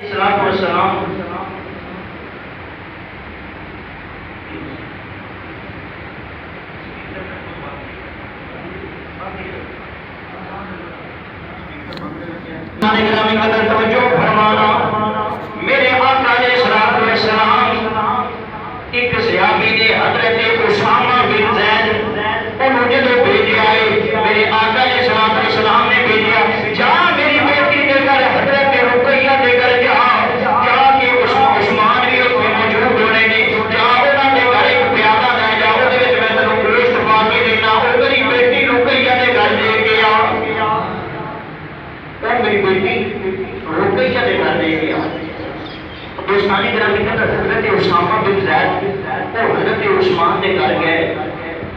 السلام گرامی قدر توجہ فرمانا، میرے آقا علیہ السلام ایک صحابی نے حضرت اسامہ بن زید انہوں جدو بھیجا ہے، میرے آقا علیہ السلام نے بھیجا، جا میری بیٹی دے کر حضرت رقیہ دے کر جا کہ عثمان بھی اتنے موجود ہونے نے، جا انہوں نے گھر ایک پیالہ لے جا، وہ دے میں تنوں گوشت پا کے دینا، وہ میری بیٹی رقیہ دے گھر دے گیا، میری بیٹی رقیہ دے گھر دے گیا۔ دوستانی گرامی قدر حضرت اسامہ بن زید اور حضرت عثمان دے گھر گئے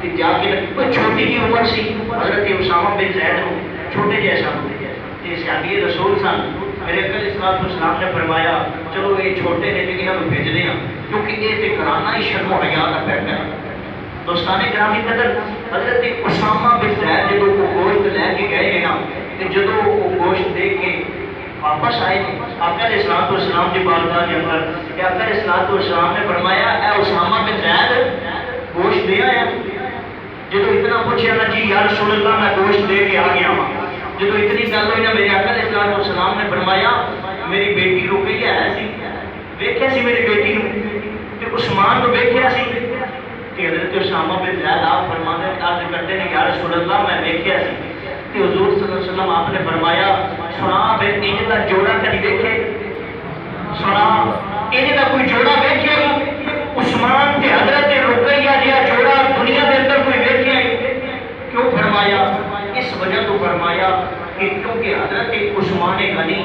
کہ جا کے کوئی چھوٹی جی عمر سی، حضرت اسامہ بن زید چھوٹے جیسا صحابی رسول سن، میرے علیہ السلام نے فرمایا چلو یہ چھوٹے نے لیکن ہم بھیج دیں کیونکہ یہ تے کرانا ہی شرم و حیا کا پیدا ہے۔ دوستانی گرامی قدر حضرت اسامہ بن زید جدو وہ گوشت لے کے گئے ہیں نا، جدو وہ گوشت دیکھ کے واپس آئے، آقا علیہ السلام کی بارگاہ کے اندر کہ آقا علیہ السلام نے فرمایا اے اسامہ بن زید گوشت دے آیا؟ جدو اتنا پوچھا نا جی یا رسول اللہ میں گوشت دے کے آ گیا ہوں، جدو اتنی گل ہوئی نا میرے آقا علیہ السلام نے فرمایا میری بیٹی رقیہ ہے سی، ویکھیا سی میری بیٹی نو تے عثمان نو ویکھیا سی کہ حضرت اسامہ بن زید آپ فرماتے عرض کرتے ہیں یا رسول اللہ میں ویکھیا سی کہ حضور صلی اللہ علیہ وسلم آپ نے فرمایا سنا پھر انج دا جوڑا کدی ویکھے، سنا انج دا کوئی جوڑا ویکھے عثمان تے حضرت رقیہ دیا جوڑا دنیا دے اندر کوئی ویکھے؟ کیوں فرمایا؟ اس وجہ تو فرمایا کہ کیونکہ حضرت عثمان غنی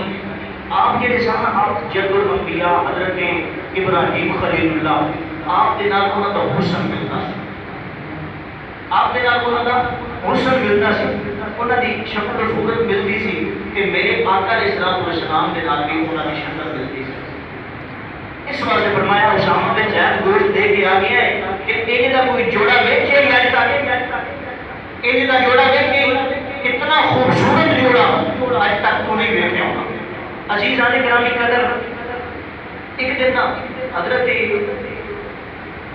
آپ کے سامنے آپ جد الانبیاء حضرت ابراہیم خلیل اللہ آپ دے نال انہاں دا حسن ملتا سی، آپ دے نال انہاں دا حسن ملتا سی، انہاں دی شکل و صورت ملتی سی کہ میرے آقا علیہ السلام دے نال بھی انہاں دی شکل ملتی سی۔ اس واسطے فرمایا اسامہ بن زید گوشت دے کے آ گیا ہے کہ انج دا کوئی جوڑا ویکھے یا تک انج دا جوڑا ویکھے، اتنا خوبصورت جوڑا آج تک تو نہیں ویکھیا ہونا۔ عزیزان گرامی قدر ایک دن حضرت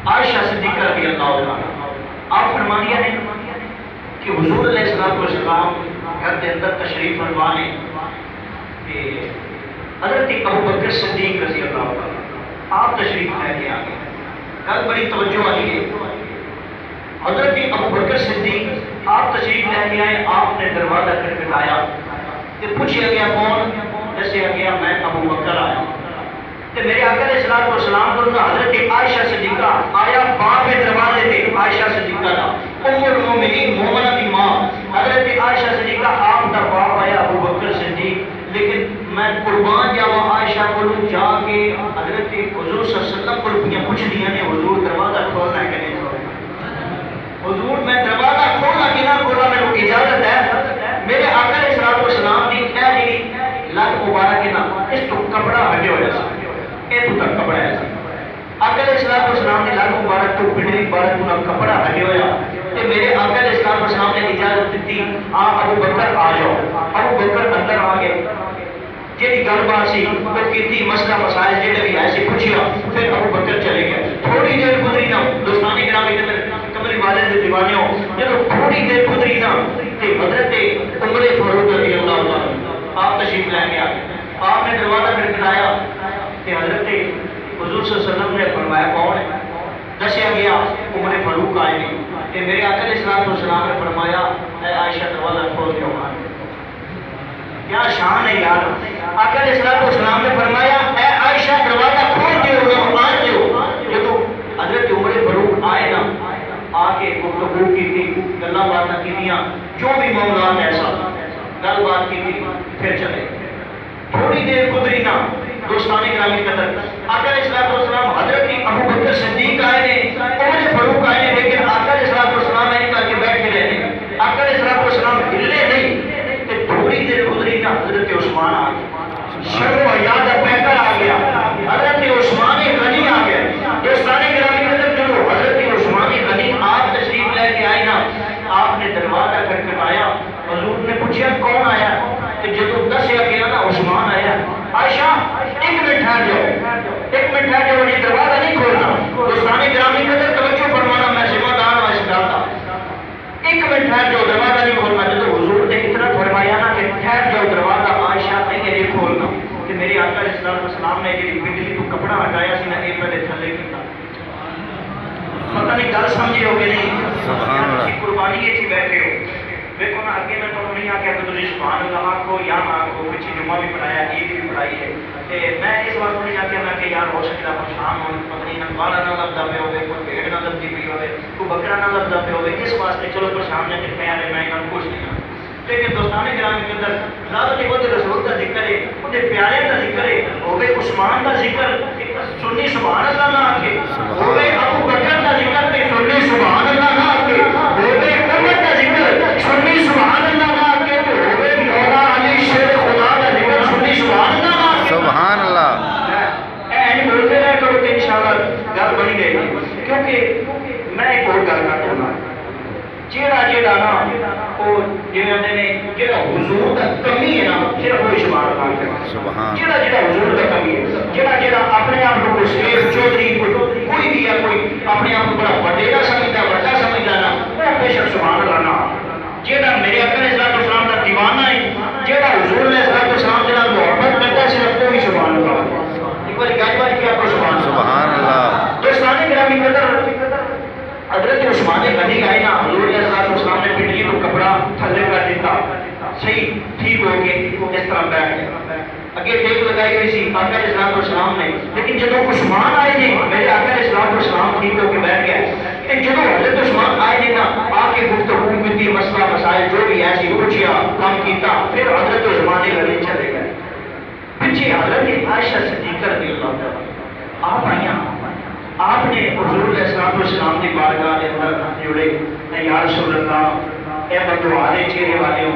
عائشہ صدیقہ رضی اللہ عنہا آپ فرمانیہ نے کہ حضور علیہ السلام گھر کے اندر تشریف فرما نے کہ حضرت ابو بکر صدیق رضی اللہ عنہ آپ تشریف لے کے آ گئے، گل بڑی توجہ والی ہے۔ حضرت ابو بکر صدیق آپ تشریف لے کے آئے، آپ نے دروازہ کھٹکھٹایا کہ پوچھا گیا کون؟ دسیا گیا میں ابو بکر آیا ہوں۔ تو میرے آقا علیہ السلام کو حضرت عائشہ صدیقہ آیا باپ دروازے تے، عائشہ صدیقہ دا ام المومنین مومنہ کی ماں حضرت عائشہ صدیقہ آپ دا باپ آیا ابو بکر صدیق، لیکن میں قربان جاواں عائشہ کو جا کے حضرت حضور صلی اللہ علیہ وسلم کو پوچھ دیا نے حضور دروازہ کھولنا ہے کہ نہیں کھولنا؟ حضور میں دروازہ کھولنا کہ نہ کھولنا میرے اجازت ہے؟ میرے آقا علیہ السلام دی اے جی لگ مبارک نا اس تو کپڑا ہٹے ہویا سی، اے تو تک کپڑا ہے سی، آقا علیہ السلام نے لگ مبارک تو پنڈلی مبارک تو کپڑا ہٹے ہویا تے میرے آقا علیہ السلام نے اجازت دیتی آپ ابو بکر آ جاؤ۔ ابو بکر اندر آ گئے، جیڑی گل بات سی وہ کیتی، مسئلہ مسائل جڑے بھی ایسے پوچھیا، پھر ابو بکر چلے گئے۔ تھوڑی دیر گزری نا دوستانی گرامی کمری والے دے دیوانے ہو، جب تھوڑی دیر گزری نا تے حضرت عمر فاروق رضی اللہ عنہ آپ تشریف لے کے آ گئے، آپ نے دروازہ کھٹکھٹایا تے حضرت حضور صلی اللہ علیہ وسلم نے فرمایا کون ہے؟ دسیا گیا عمر فاروق آئے ہیں کہ میرے آقا علیہ السلام نے فرمایا اے عائشہ دروازہ کھول کے آؤ۔ کیا شان ہے یار، آقا علیہ السلام نے فرمایا اے عائشہ دروازہ کھول کے آ جاؤ۔ جب حضرت عمر فاروق آئے نا، آ کے گفتگو کی تھی، گلاں باتاں کی تھیاں، جو بھی معاملات ایسا گل بات کی تھی، پھر چلے۔ تھوڑی دیر گزری نا دوستانی گرامی قدر آقا علیہ السلام حضرت ابو بکر صدیق آئے نے، عمر فاروق آئے نے، لیکن آقا علیہ السلام نے کر کے بیٹھ کے رہے، آقا علیہ السلام ہلے نہیں۔ کہ تھوڑی دیر گزری نا حضرت عثمان آ گیا، شرم و حیا دا پیکر آ گیا، حضرت عثمان غنی آ گیا۔ دوستانی گرامی قدر جو حضرت عثمان غنی آپ تشریف لے کے آئے نا، آپ نے دروازہ کھٹکھٹایا، حضور نے پوچھا کون آیا؟ کہ جب دسیا گیا نا عثمان آیا، عائشہ ایک ٹھہر جاؤ، ایک منٹ ٹھہر جاؤ، یہ دروازہ نہیں کھولنا۔ دوستان گرامی قدر توجہ فرمانا، میں ذمہ دار ہوں اس گل کا۔ ایک منٹ ٹھہر جاؤ، دروازہ نہیں کھولنا۔ جب حضور نے اتنا فرمایا نا کہ ٹھہر جاؤ دروازہ عائشہ نہیں ہے یہ کھولنا، کہ میرے آقا علیہ الصلوۃ والسلام نے جی بجلی تو کپڑا ہٹایا سی نا یہ پہلے تھلے کیتا۔ پتہ نہیں گل سمجھے ہو کہ نہیں؟ تسی قربانی یہ بیٹھے ہو، دیکھو نا اگے میں تمہیں نہیں آخیا کہ تھی سبحان اللہ آخو یا نہ آخو، پیچھے جمعہ بھی پڑھایا عید بھی پڑھائی ہے، میں اس واسطے نہیں آخیا میں کہ یار ہو سکتا پریشان ہو، پتہ نہیں نہ بالا نہ لگتا پہ ہوگی، کوئی بھیڑ نہ لگتی پی ہوگی، کوئی بکرا نہ لگتا پہ ہوگی، اس واسطے چلو پریشان نہ کتنے آ رہے میں گل خوش نہیں ہوں۔ لیکن دوستان گرامی کے اندر ذات وہ رسول کا ذکر ہے، وہ پیارے کا ذکر ہے، ہوگئے عثمان کا ذکر سنی سبحان اللہ نہ آ کے، ہوگئے ابو بکر کا ذکر سنی سبحان اللہ نہ آ کے، ہوگئے عمر کا ذکر سنی سبحان اللہ نہ آ کے، ہوگئے مولا علی شیر خدا کا ذکر سنی سبحان اللہ نہ آ کے۔ سبحان اللہ این بولتے رہے کرو کہ انشاءاللہ گل بنی گئی، کیونکہ میں ایک اور گل کرتا ہوں جیڑا نا وہ جیڑا حضور کا کمی ہے نا صرف وہ شمار کرتا ہے، جیڑا حضور کا کمی ہے، جیڑا اپنے آپ کو شیخ چودھری کوئی بھی ہے، کوئی اپنے آپ کو بڑا وڈیرا سمجھتا بڑا سمجھتا نا وہ بے شک سبحان اللہ نا، جیڑا میرے آقا علیہ السلام کا دیوانہ ہے، جیڑا حضور علیہ السلام کے نال محبت کرتا ہے صرف وہ ہی سبحان اللہ۔ ایک بار گل بات کیا آپ کو سبحان اللہ۔ دوستان گرامی قدر حضرت عثمان غنی آئے نا، حضور علیہ السلام نے پنڈلی کو کپڑا تھلے کر دیتا، صحیح ٹھیک ہو کے اس طرح بیٹھ گیا، اگے ٹیک لگائی ہوئی سی آقا علیہ السلام نے، لیکن جب عثمان آئے تھے میرے آقا علیہ السلام ٹھیک ہو کے بیٹھ گیا، لیکن جب حضرت عثمان آئے تھے نا آ کے گفتگو کی مسئلہ مسائل جو بھی ایسی پوچھیا کام کیتا، پھر حضرت عثمان غنی چلے گئے، پیچھے حضرت عائشہ صدیقہ رضی اللہ تعالیٰ آپ آئیاں، آپ نے حضور علیہ السلام کی بارگاہ کے اندر جڑے، اے یا رسول اللہ، اے بدوالے چہرے والے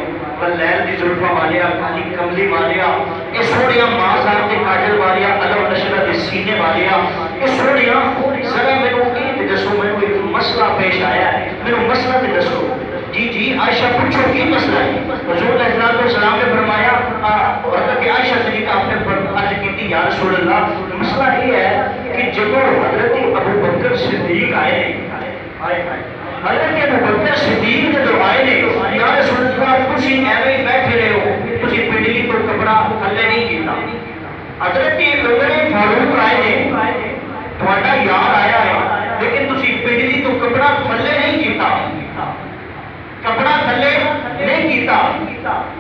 لیل دی زلفاں والیا، کالی کملی والیا، اے سوڑیاں مازار کے کاجل والیا، علم نشرت سینے والیا، اے سوڑیاں ذرا میں کو یہ دسو، میں کوئی مسئلہ پیش آیا ہے، میرے مسئلہ تے دسو۔ جی عائشہ پوچھو کی مسئلہ ہے؟ حضور علیہ السلام نے فرمایا، حضرت عائشہ صدیقہ آپ نے عرض کی تھی یا رسول اللہ مسئلہ یہ ہے کہ جب حضرت ابو بکر صدیق آئے حضرت ابو بکر صدیق جب آئے نے یا رسول اللہ تسی ایویں ہی بیٹھے رہے ہو، تسی پنڈلی تو کپڑا تھلے نہیں کیتا، حضرت عمر فاروق آئے نے تھوڑا یار آیا ہے لیکن تسی پنڈلی تو کپڑا تھلے نہیں کیتا، کپڑا تھلے نہیں کیتا،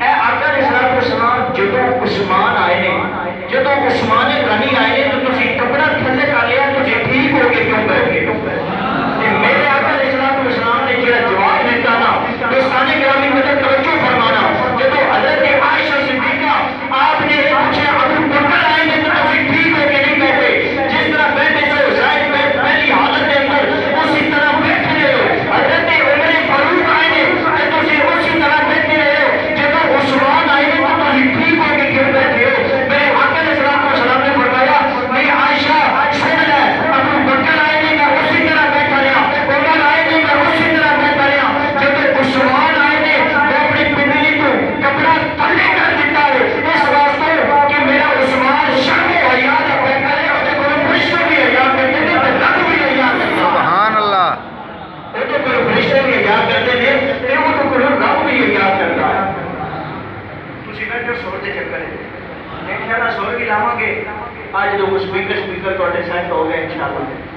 اے آقا علیہ السلام جدو عثمان آئے نے، جدو عثمان غنی آئے نے تو تسی کپڑا تھلے کر لیا، تسی ٹھیک ہو کے کیوں بیٹھ گئے؟ میرے آقا علیہ السلام نے جڑا جواب دیتا نا، دوستان گرامی مدد توجہ فرمانا، جدو حضرت عائشہ صدیقہ آپ نے پوچھے ابو بکر آئے نے تو تسی ٹھیک ہو کے نہیں بیٹھے، جس طرح بیٹھے سے زائد پہلی حالت کے اندر اسی طرح بیٹھے رہے ہو، حضرت عمر فاروق آئے نے تو تسی اسی طرح بیٹھے رہے ہو، جب عثمان آئے نے تو تسی ٹھیک ہو کے کیوں بیٹھے ہو؟ میرے آقا علیہ السلام نے فرمایا میری عائشہ سن لے، ابو بکر آئے نے میں اسی طرح بیٹھا رہا، عمر آئے نے میں اسی طرح بیٹھا رہا، جب عثمان آئے نے میں اپنی پنڈلی کو کپڑا تھلے کر دیتا ہے، اس واسطے کہ میرا عثمان شرم و حیا کا بیٹھا ہے، اور کوئی فرشتے بھی حیا کرتے ہیں تو رب بھی حیا کرتے ہیں، سبحان اللہ، وہ تو کوئی فرشتے بھی حیا کرتے ہیں پھر وہ تو کوئی رب بھی حیا کرتا ہے۔ تسی بیٹھے سور دے چکر ہے انشاءاللہ سور بھی لاواں گے، آج لوگ سپیکر تواڈے سیٹ ہو گئے انشاءاللہ،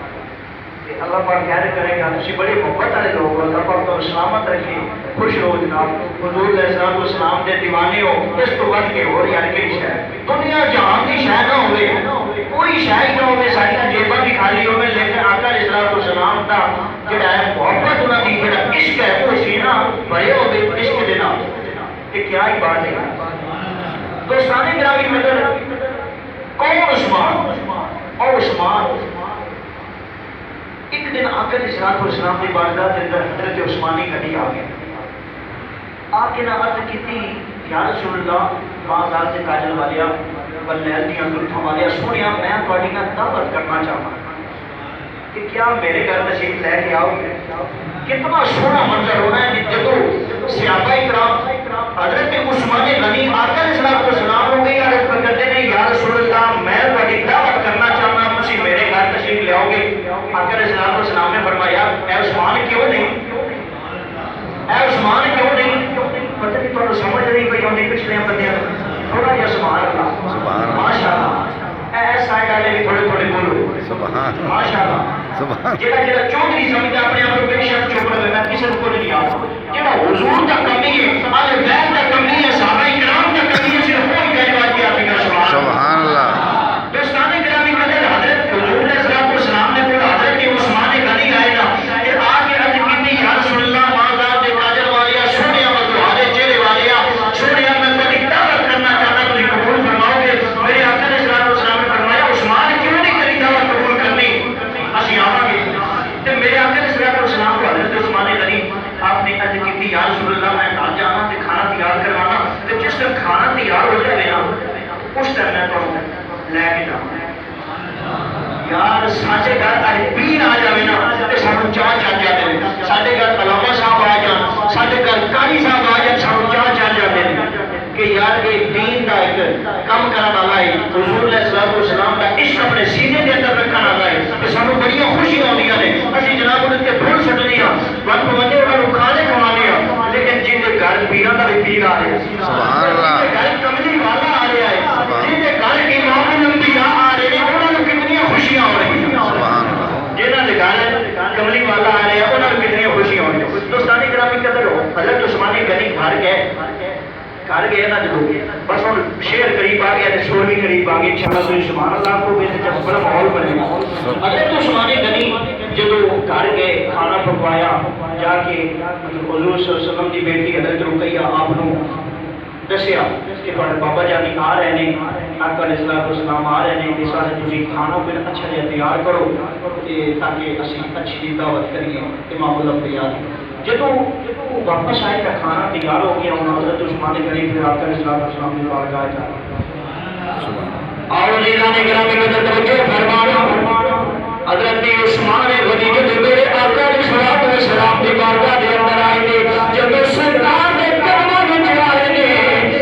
اللہ پاک خیر کرے گا، تسی بڑے محبت والے لوگ ہو، اللہ پاک تو سلامت رکھے، خوش رہو جناب، حضور علیہ السلام دے دیوانے ہو، اس تو ود کے ہو یار کئی شے دنیا جہان کی شے نہ ہوے، کوئی شے ہی نہ ہوے، ساڈیاں جیباں بھی خالی ہوے، لیکن آقا علیہ السلام دا جڑا ہے محبت انہاں دی جڑا عشق ہے وہ سینہ بھرے ہوے عشق دے نال، کہ کیا ہی بات ہے۔ دوستان گرامی مدر کون عثمان اور عثمان ایک دن آقا علیہ السلام کی بارگاہ کے اندر حضرت عثمانی غنی آ گئے، آ کے نہ عرض کی یا رسول اللہ بازار سے کاجل والیا لیل دیاں زلفاں والیا سونیا میں تھوڑی نال دعوت کرنا چاہتا کہ کیا میرے گھر تشریف لے کے آؤ گے؟ کتنا سونا منظر ہونا ہے کہ جدو صحابہ کرام حضرت عثمان غنی آقا علیہ السلام ہو گئی عرض کرتے ہیں یا رسول اللہ میں تھوڑی پچھلے بندے تھوڑا جہا سبحان اللہ ماشاء اللہ اے سائڈ والے بھی تھوڑے تھوڑے بولو سبحان ماشاء اللہ جہاں چودھری سمجھتا اپنے آپ کو بے شک چپ رہے میں کسی کو نہیں آتا جہاں حضور کا کمی ہے آل بیت کا کمی ہے صحابہ کرام کا کمی ہے صرف وہی کہنے والی آپ کا سبحان اللہ دوستان گرامی قدر حضرت حضور علیہ الصلوۃ والسلام نے کوئی حضرت عثمان غنی آئے نا کہ آ کے عرض کی یا رسول اللہ ماذا دے کاجل والیا سونیا مدوارے چہرے والیا سونیا میں تیری دعوت کرنا چاہتا تجھے قبول فرماؤ گے میرے آقا علیہ الصلوۃ والسلام نے فرمایا عثمان کیوں نہیں تیری دعوت قبول کرنی اسی آواں گے تے میرے آقا علیہ الصلوۃ والسلام کو حضرت عثمان غنی آپ نے عرض کی یا رسول اللہ میں گھر جانا تے کھانا تیار کروانا تے جس دن کھانا تیار ہو جائے نا اس ٹائم میں تو لے کے جاؤں یار ساڈے گھر اج پیر آ جائے نا تے سانو چاہ چڑھ جاتے ہیں ساڈے گھر علامہ صاحب آ جان ساڈے گھر قاری صاحب آ جان سانو چاہ چڑھ جاتے ہیں کہ یار یہ دین دا ایک کم کرنے والا ہے حضور علیہ الصلوۃ والسلام کا عشق اپنے سینے دے اندر رکھنے والا ہے کہ سانو بڑی خوشی ہوندیاں نے اسی جناب ان تے پھول سٹنے ہاں وقت بندے انہاں نوں کھانے کھوانے ہاں لیکن جن دے گھر پیراں دا بھی پیر آ رہا ہے سبحان اللہ جن دے گھر کملی والا آ رہا ہے جن دے گھر امام الانبیاء آ رہے ہیں انہاں نوں کتنی خوشیاں ہو رہی ہیں سبحان اللہ جنہاں دے گھر کملی والا آ رہا ہے انہاں نوں کتنی خوشیاں ہو رہی ہیں دوستانی کرام قدر ہو حضرت عثمان غنی گھر گئے نا جو بس ہوں شیر قریب آ گیا سور بھی قریب آ گئی انشاءاللہ تو سبحان اللہ کو جب بڑا ماحول بنے گا حضرت عثمان غنی جب گھر گئے کھانا پکوایا جا کے حضور صلی اللہ علیہ وسلم کی بیٹی حضرت رقیہ آپ کو دسیا کہ بابا جانی آ رہے ہیں آقا علیہ الصلوۃ والسلام آ رہے ہیں اس واسطے تسی کھانا پھر اچھا جہا تیار کرو تاکہ اسی اچھی دعوت کریے امام الانبیاء جدو واپس آئے کا کھانا تیار ہو گیا انہوں حضرت عثمان غنی پھر آقا علیہ الصلوۃ والسلام کی بارگاہ جا اور عزیزان گرامی میں توجہ فرمانا حضرت عثمان غنی جب میرے آقا علیہ الصلوۃ والسلام کی بارگاہ کے اندر آئے گے جب سرکار نے قدموں میں چڑھائے گے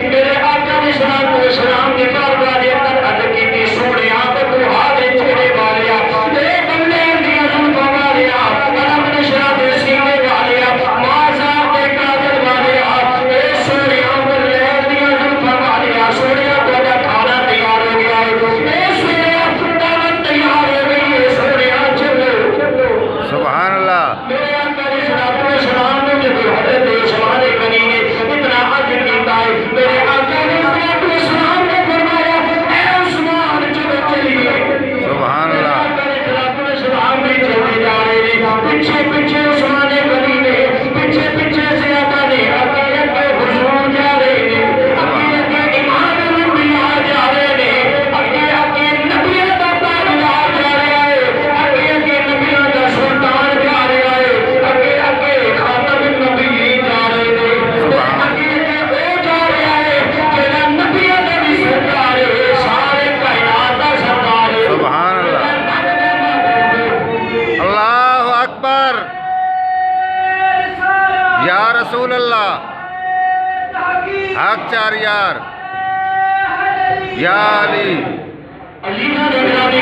میرے آقا علیہ الصلوۃ والسلام کی بارگاہ کے اندر عرض کی تھی سونے آپ کو ہاتھ چہرے والیا اے بندے دیا زلفاں والیا علم نشرہ دے سینے والیا ماذا دے کاجل والیا اے سونے بندے دیا زلفاں والیا سونے تہاڈا کھانا تیار ہو گیا ہے اے سونے دعوت تیار ہو گئی ہے سونے چلو سبحان اللہ میرے آقا علیہ الصلوۃ والسلام نے جب حضرت عثمان غنی نے اتنا عجب کیتا ہے میرے آقا علیہ الصلوۃ والسلام نے فرمایا اے عثمان چلو چلیے سبحان اللہ آقا علیہ الصلوۃ والسلام بھی چلے جا رہے ہیں پیچھے پیچھے عثمان غنی نے پیچھے پیچھے سے آقا نے آگے آگے حضور جا رہے ہیں آگے آگے امام الانبیاء جا رہے ہیں آگے آگے نبیوں کا تاجدار جا رہا ہے آگے آگے نبیوں کا سلطان جا رہا ہے آگے آگے خاتم النبیین جا رہے ہیں آگے آگے وہ جا رہا ہے جہاں نبیوں کا بھی سردار ہے سارے کائنات کا سردار ہے سبحان اللہ اللہ اکبر یا رسول اللہ حق چار یار یا علی علی